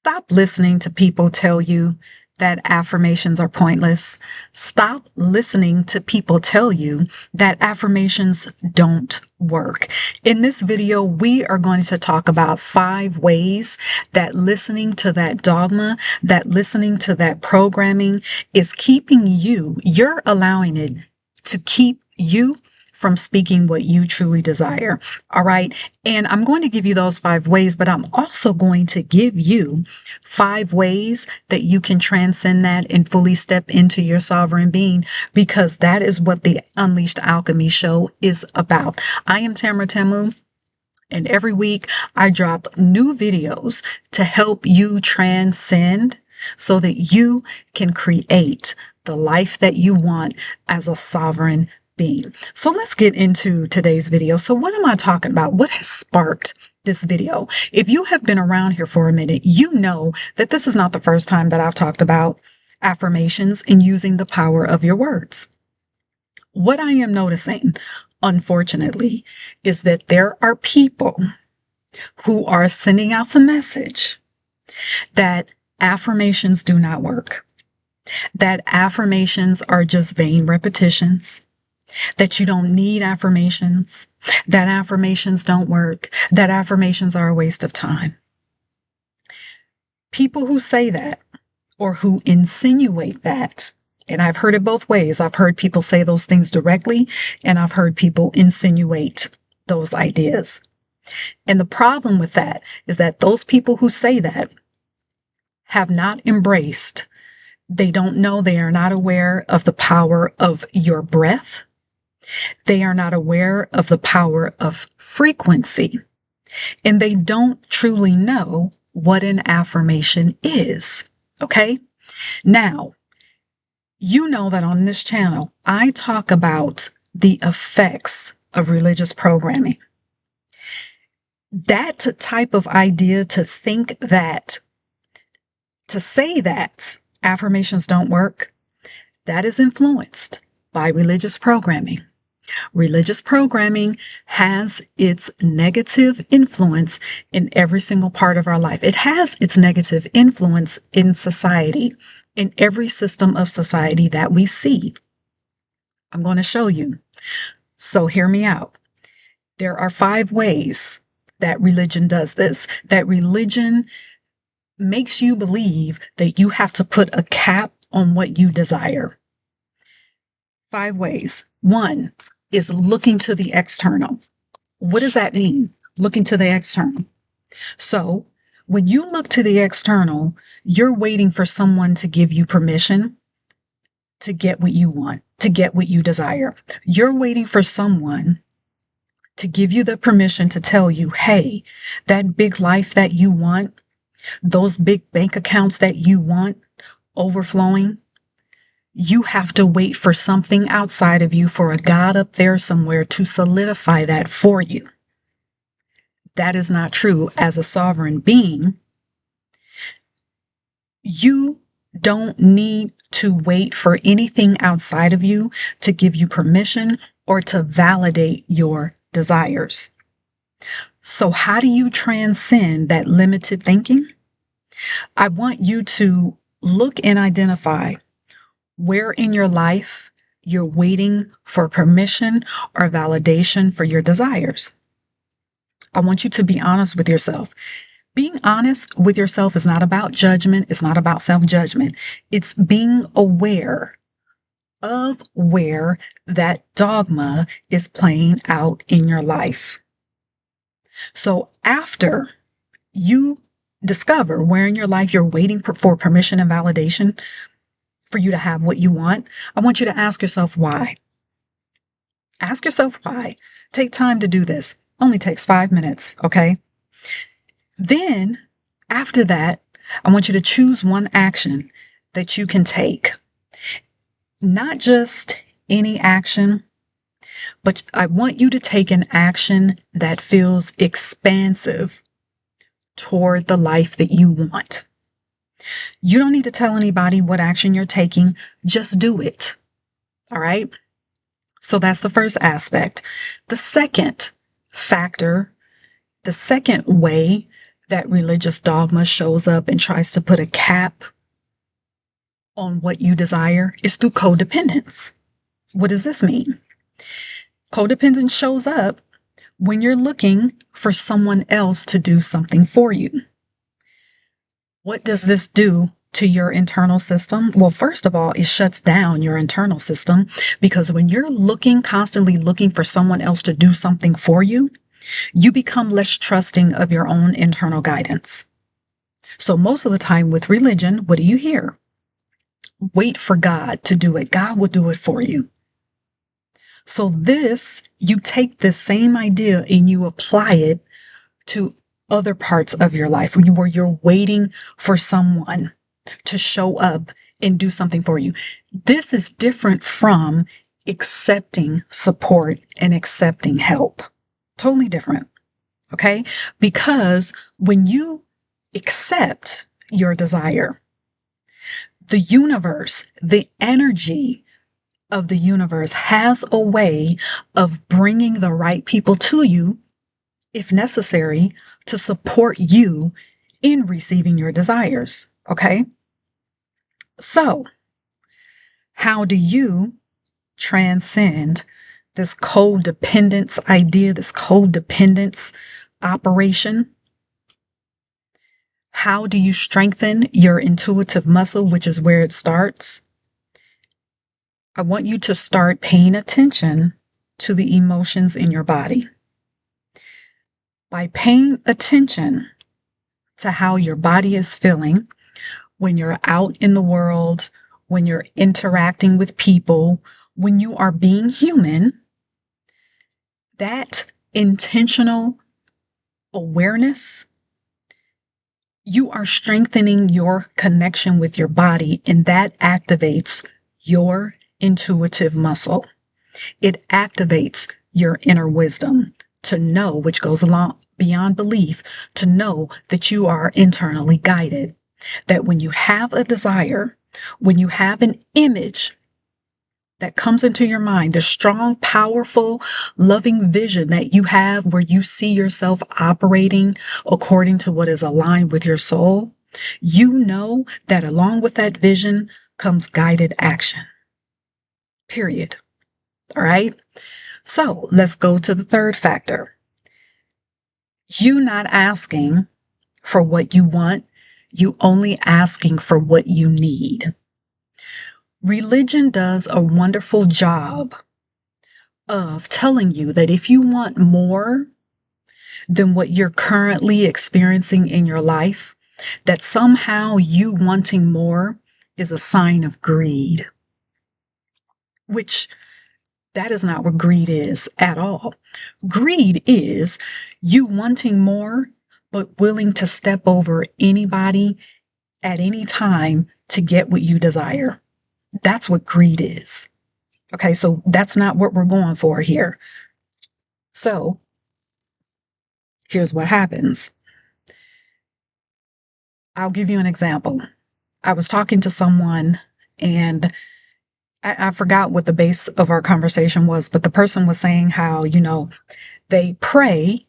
Stop listening to people tell you that affirmations are pointless. Stop listening to people tell you that affirmations don't work. In this video, we are going to talk about 5 ways that listening to that dogma, that listening to that programming is keeping you're allowing it to keep you from speaking what you truly desire. All right. And I'm going to give you those 5 ways, but I'm also going to give you 5 ways that you can transcend that and fully step into your sovereign being, because that is what the Unleashed Alchemy show is about. I am Tamara Tamu. And every week I drop new videos to help you transcend so that you can create the life that you want as a sovereign being. So let's get into today's video. So what am I talking about? What has sparked this video? If you have been around here for a minute, you know that this is not the first time that I've talked about affirmations and using the power of your words. What I am noticing, unfortunately, is that there are people who are sending out the message that affirmations do not work, that affirmations are just vain repetitions, that you don't need affirmations, that affirmations don't work, that affirmations are a waste of time. People who say that or who insinuate that, and I've heard it both ways. I've heard people say those things directly, and I've heard people insinuate those ideas. And the problem with that is that those people who say that have not embraced, they don't know, they are not aware of the power of your breath. They are not aware of the power of frequency, and they don't truly know what an affirmation is. Okay? Now, you know that on this channel, I talk about the effects of religious programming. That type of idea, to think that, to say that affirmations don't work, that is influenced by religious programming. Religious programming has its negative influence in every single part of our life. It has its negative influence in society, in every system of society that we see. I'm going to show you. So hear me out. There are 5 ways that religion does this, that religion makes you believe that you have to put a cap on what you desire. 5 ways. 1 is looking to the external. What does that mean? Looking to the external. So when you look to the external, you're waiting for someone to give you permission to get what you want, to get what you desire. You're waiting for someone to give you the permission to tell you, hey, that big life that you want, those big bank accounts that you want overflowing, you have to wait for something outside of you, for a God up there somewhere to solidify that for you. That is not true. As a sovereign being, you don't need to wait for anything outside of you to give you permission or to validate your desires. So how do you transcend that limited thinking? I want you to look and identify where in your life you're waiting for permission or validation for your desires. I want you to be honest with yourself. Being honest with yourself is not about judgment. It's not about self-judgment. It's being aware of where that dogma is playing out in your life. So after you discover where in your life you're waiting for permission and validation for you to have what you want, I want you to ask yourself why. Ask yourself why. Take time to do this. Only takes 5 minutes, okay? Then, after that, I want you to choose one action that you can take. Not just any action, but I want you to take an action that feels expansive toward the life that you want. You don't need to tell anybody what action you're taking. Just do it. All right? So that's the first aspect. The second factor, the second way that religious dogma shows up and tries to put a cap on what you desire is through codependence. What does this mean? Codependence shows up when you're looking for someone else to do something for you. What does this do to your internal system? Well, first of all, it shuts down your internal system, because when you're constantly looking for someone else to do something for you, you become less trusting of your own internal guidance. So most of the time with religion, what do you hear? Wait for God to do it. God will do it for you. So you take this same idea and you apply it to other parts of your life where you're waiting for someone to show up and do something for you. This is different from accepting support and accepting help. Totally different. Okay? Because when you accept your desire, the universe, the energy of the universe has a way of bringing the right people to you, if necessary, to support you in receiving your desires. Okay? So, how do you transcend this codependence idea, this codependence operation? How do you strengthen your intuitive muscle, which is where it starts? I want you to start paying attention to the emotions in your body. By paying attention to how your body is feeling when you're out in the world, when you're interacting with people, when you are being human, that intentional awareness, you are strengthening your connection with your body, and that activates your intuitive muscle. It activates your inner wisdom to know, which goes along beyond belief, to know that you are internally guided. That when you have a desire, when you have an image that comes into your mind, the strong, powerful, loving vision that you have where you see yourself operating according to what is aligned with your soul, you know that along with that vision comes guided action. Period. All right? So let's go to the third factor. You not asking for what you want, you only asking for what you need. Religion does a wonderful job of telling you that if you want more than what you're currently experiencing in your life, that somehow you wanting more is a sign of greed, which that is not what greed is at all. Greed is you wanting more, but willing to step over anybody at any time to get what you desire. That's what greed is. Okay, so that's not what we're going for here. So here's what happens. I'll give you an example. I was talking to someone and I forgot what the base of our conversation was, but the person was saying how, they pray,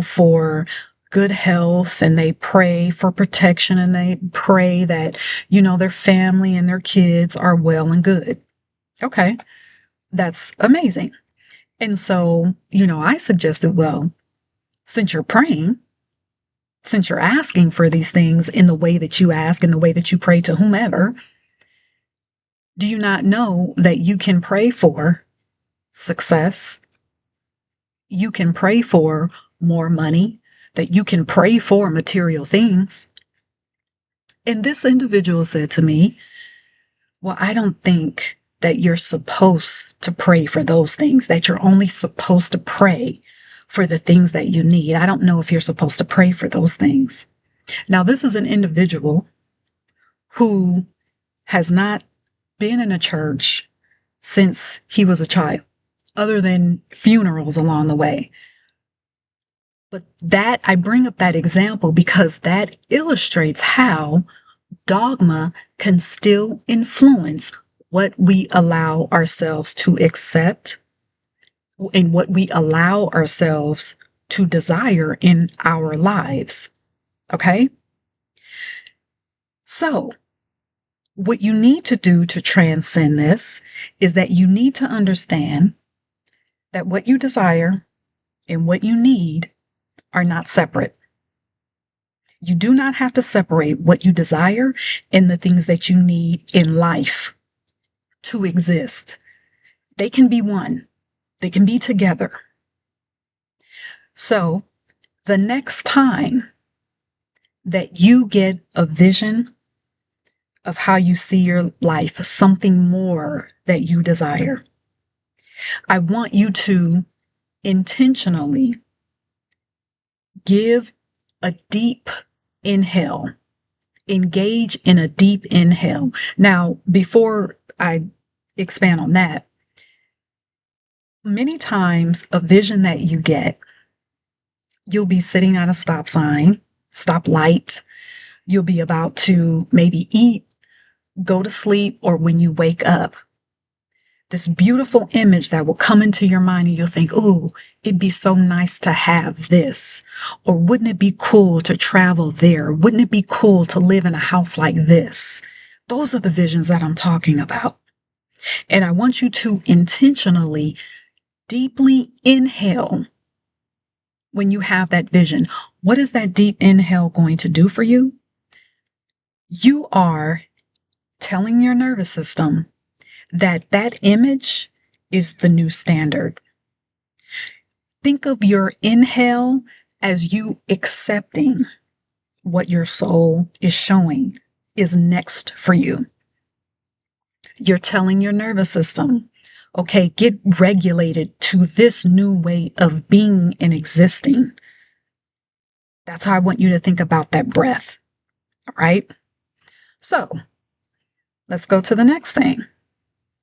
for good health, and they pray for protection, and they pray that, their family and their kids are well and good. Okay, that's amazing. And so, I suggested, well, since you're praying, since you're asking for these things in the way that you ask, in the way that you pray to whomever, do you not know that you can pray for success? You can pray for more money, that you can pray for material things. And this individual said to me, well, I don't think that you're supposed to pray for those things, that you're only supposed to pray for the things that you need. I don't know if you're supposed to pray for those things. Now, this is an individual who has not been in a church since he was a child, other than funerals along the way. But I bring up that example because that illustrates how dogma can still influence what we allow ourselves to accept and what we allow ourselves to desire in our lives. Okay? So, what you need to do to transcend this is that you need to understand that what you desire and what you need are not separate. You do not have to separate what you desire and the things that you need in life to exist. They can be one, they can be together. So, the next time that you get a vision of how you see your life, something more that you desire, I want you to intentionally give a deep inhale, engage in a deep inhale. Now, before I expand on that, many times a vision that you get, you'll be sitting at a stop sign, stop light. You'll be about to maybe eat, go to sleep, or when you wake up. This beautiful image that will come into your mind and you'll think, "Ooh, it'd be so nice to have this." Or wouldn't it be cool to travel there? Wouldn't it be cool to live in a house like this? Those are the visions that I'm talking about. And I want you to intentionally, deeply inhale when you have that vision. What is that deep inhale going to do for you? You are telling your nervous system that that image is the new standard. Think of your inhale as you accepting what your soul is showing is next for you. You're telling your nervous system, okay, get regulated to this new way of being and existing. That's how I want you to think about that breath. All right. So let's go to the next thing.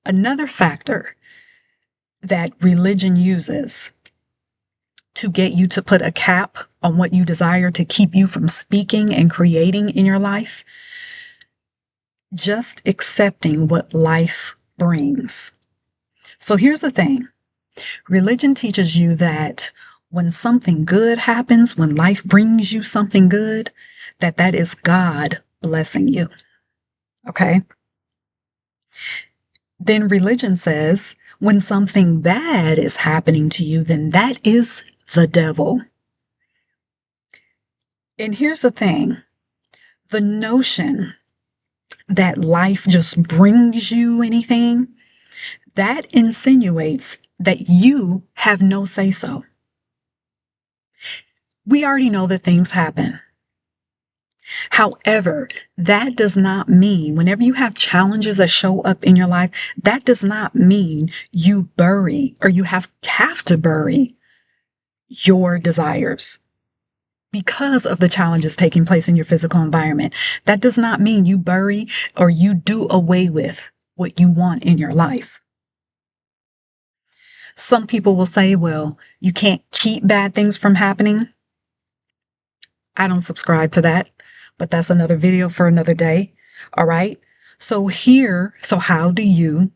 Another factor that religion uses to get you to put a cap on what you desire to keep you from speaking and creating in your life, just accepting what life brings. So here's the thing. Religion teaches you that when something good happens, when life brings you something good, that is God blessing you. Okay? Then religion says when something bad is happening to you, then that is the devil. And here's the thing. The notion that life just brings you anything, that insinuates that you have no say so. We already know that things happen. However, that does not mean whenever you have challenges that show up in your life, that does not mean you bury or you have to bury your desires because of the challenges taking place in your physical environment. That does not mean you bury or you do away with what you want in your life. Some people will say, well, you can't keep bad things from happening. I don't subscribe to that, but that's another video for another day. All right. So how do you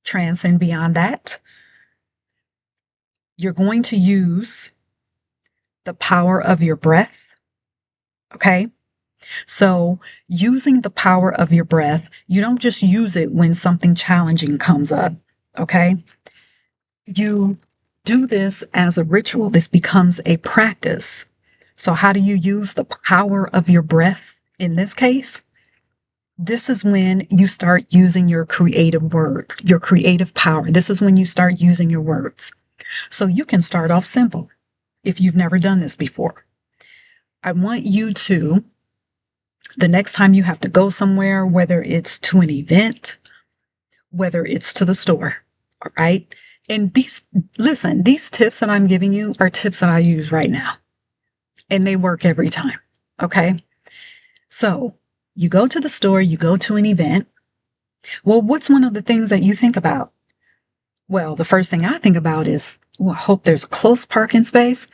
transcend beyond that? You're going to use the power of your breath. Okay. So using the power of your breath, you don't just use it when something challenging comes up. Okay. You do this as a ritual. This becomes a practice. So how do you use the power of your breath in this case? This is when you start using your creative words, your creative power. This is when you start using your words. So you can start off simple if you've never done this before. I want you to, the next time you have to go somewhere, whether it's to an event, whether it's to the store, all right? And these tips that I'm giving you are tips that I use right now. And they work every time. Okay. So you go to the store, you go to an event. Well, what's one of the things that you think about? Well, the first thing I think about is, I hope there's a close parking space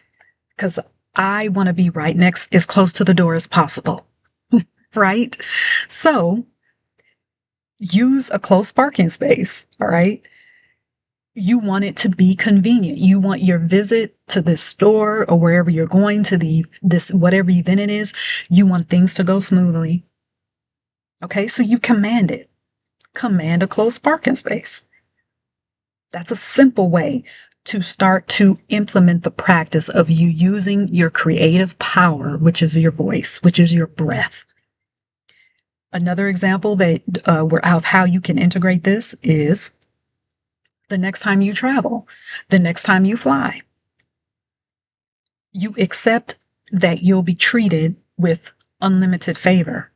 because I want to be right next, as close to the door as possible. Right? So use a close parking space. All right. You want it to be convenient. You want your visit to this store or wherever you're going to this whatever event it is, you want things to go smoothly. Okay, so you command it. Command a closed parking space. That's a simple way to start to implement the practice of you using your creative power, which is your voice, which is your breath. Another example of how you can integrate this is the next time you travel, the next time you fly, you accept that you'll be treated with unlimited favor,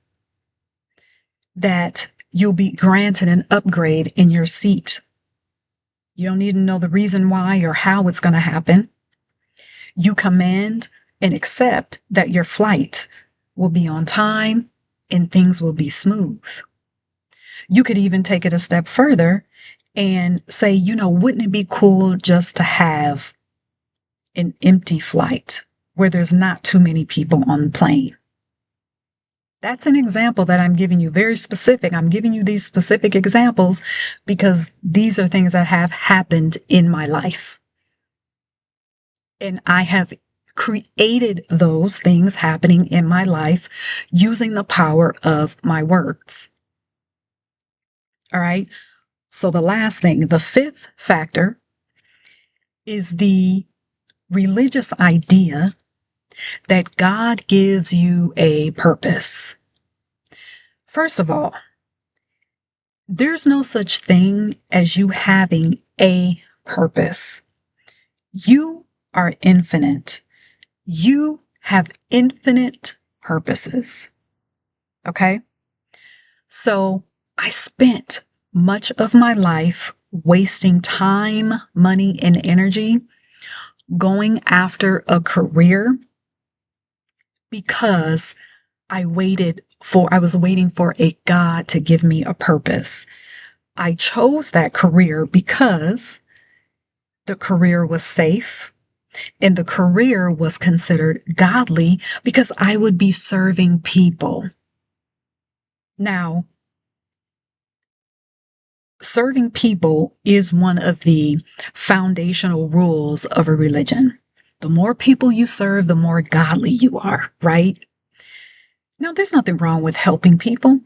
that you'll be granted an upgrade in your seat. You don't need to know the reason why or how it's going to happen. You command and accept that your flight will be on time and things will be smooth. You could even take it a step further and say, wouldn't it be cool just to have an empty flight where there's not too many people on the plane? That's an example that I'm giving you, very specific. I'm giving you these specific examples because these are things that have happened in my life. And I have created those things happening in my life using the power of my words. All right. So the last thing, the fifth factor, is the religious idea that God gives you a purpose. First of all, there's no such thing as you having a purpose. You are infinite. You have infinite purposes. Okay? So I spent much of my life wasting time, money, and energy going after a career because I was waiting for a God to give me a purpose. I chose that career because the career was safe and the career was considered godly because I would be serving people. Now, serving people is one of the foundational rules of a religion. The more people you serve, the more godly you are, right? Now, there's nothing wrong with helping people,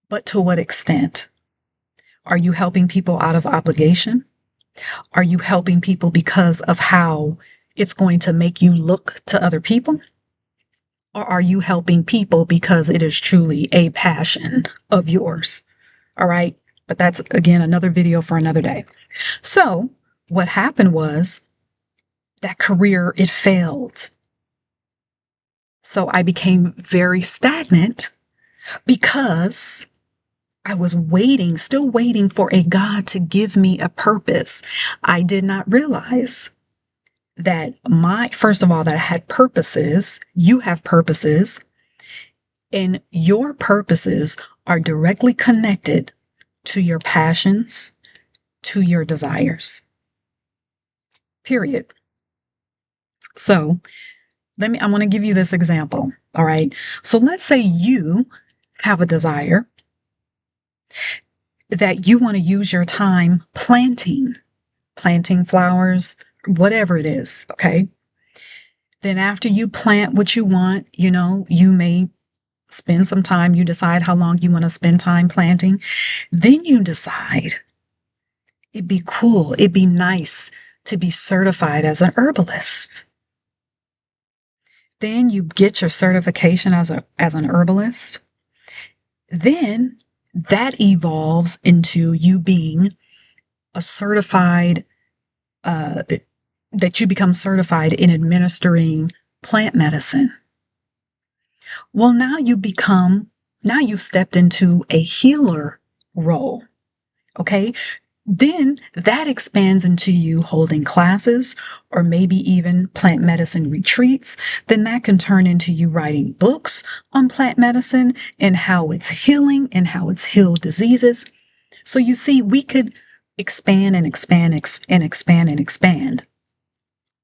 but to what extent? Are you helping people out of obligation? Are you helping people because of how it's going to make you look to other people? Or are you helping people because it is truly a passion of yours? All right. But that's, again, another video for another day. So what happened was that career, it failed. So I became very stagnant because I was still waiting for a God to give me a purpose. I did not realize that first of all, that I had purposes. You have purposes, and your purposes are directly connected to your passions, to your desires. Period. So I want to give you this example. All right. So let's say you have a desire that you want to use your time planting flowers, whatever it is. Okay. Then after you plant what you want, you may spend some time, you decide how long you want to spend time planting. Then you decide it'd be cool, it'd be nice to be certified as an herbalist. Then you get your certification as an herbalist. Then that evolves into you being a certified, that you become certified in administering plant medicine. Well, now you've stepped into a healer role. Okay. Then that expands into you holding classes or maybe even plant medicine retreats. Then that can turn into you writing books on plant medicine and how it's healing and how it's healed diseases. So you see, we could expand and expand and expand and expand.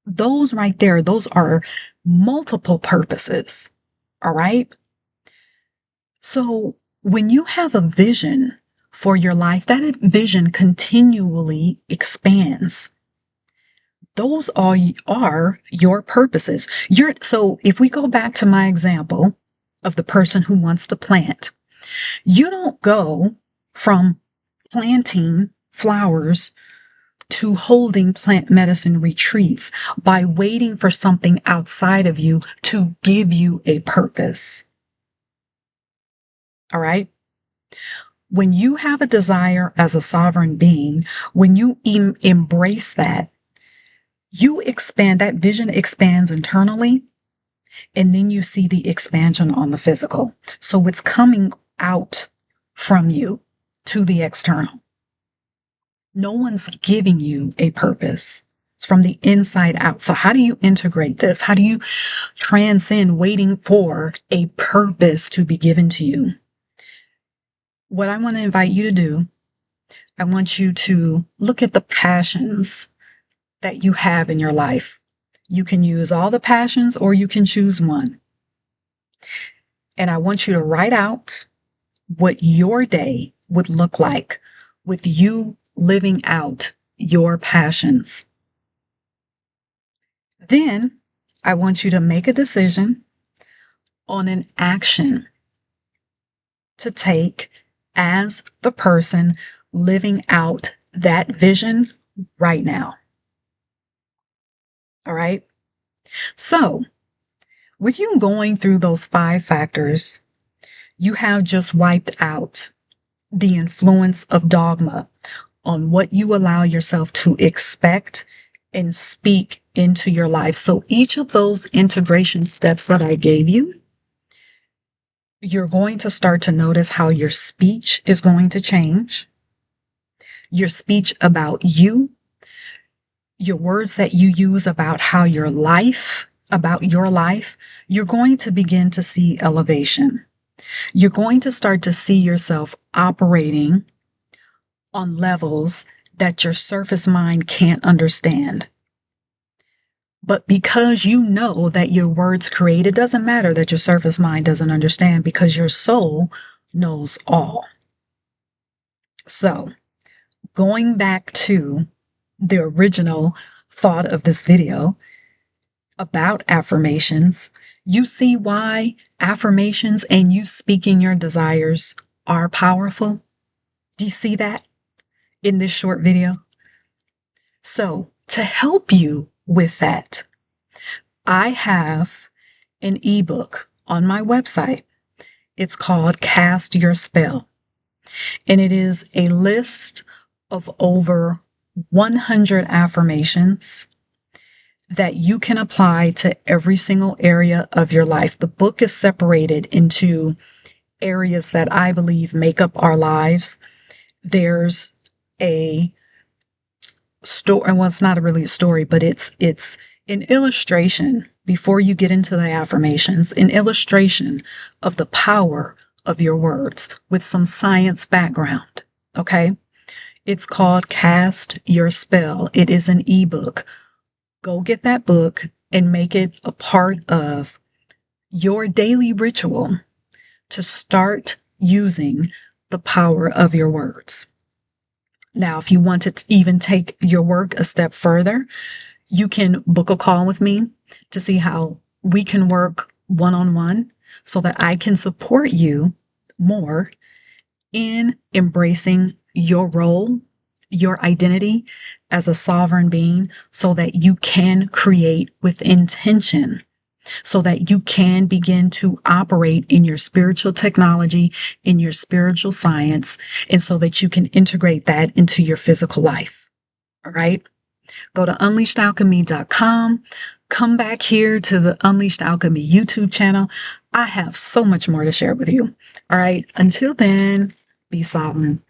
Those right there, those are multiple purposes. All right. So when you have a vision for your life, that vision continually expands. Those all are your purposes. So if we go back to my example of the person who wants to plant, you don't go from planting flowers to holding plant medicine retreats by waiting for something outside of you to give you a purpose. All right? When you have a desire as a sovereign being, when you embrace that, you expand, that vision expands internally, and then you see the expansion on the physical. So it's coming out from you to the external. No one's giving you a purpose. It's from the inside out. So how do you integrate this? How do you transcend waiting for a purpose to be given to you? What I want to invite you to do, I want you to look at the passions that you have in your life. You can use all the passions or you can choose one. And I want you to write out what your day would look like with you living out your passions. Then I want you to make a decision on an action to take as the person living out that vision right now. All right. So with you going through those 5 factors, you have just wiped out the influence of dogma on what you allow yourself to expect and speak into your life. So each of those integration steps that I gave you, you're going to start to notice how your speech is going to change. Your speech about you, your words that you use about your life, you're going to begin to see elevation. You're going to start to see yourself operating on levels that your surface mind can't understand. But because you know that your words create, it doesn't matter that your surface mind doesn't understand because your soul knows all. So, going back to the original thought of this video about affirmations, you see why affirmations and you speaking your desires are powerful? Do you see that in this short video? So, to help you with that, I have an ebook on my website. It's called Cast Your Spell, and it is a list of over 100 affirmations that you can apply to every single area of your life. The book is separated into areas that I believe make up our lives. There's a story, well, it's not really a story, but it's an illustration before you get into the affirmations, an illustration of the power of your words with some science background. Okay. It's called Cast Your Spell. It is an ebook. Go get that book and make it a part of your daily ritual to start using the power of your words. Now, if you want to even take your work a step further, you can book a call with me to see how we can work one-on-one so that I can support you more in embracing your role, your identity as a sovereign being, so that you can create with intention, so that you can begin to operate in your spiritual technology, in your spiritual science, and so that you can integrate that into your physical life. All right? Go to unleashedalchemy.com. Come back here to the Unleashed Alchemy YouTube channel. I have so much more to share with you. All right. Until then, be sovereign.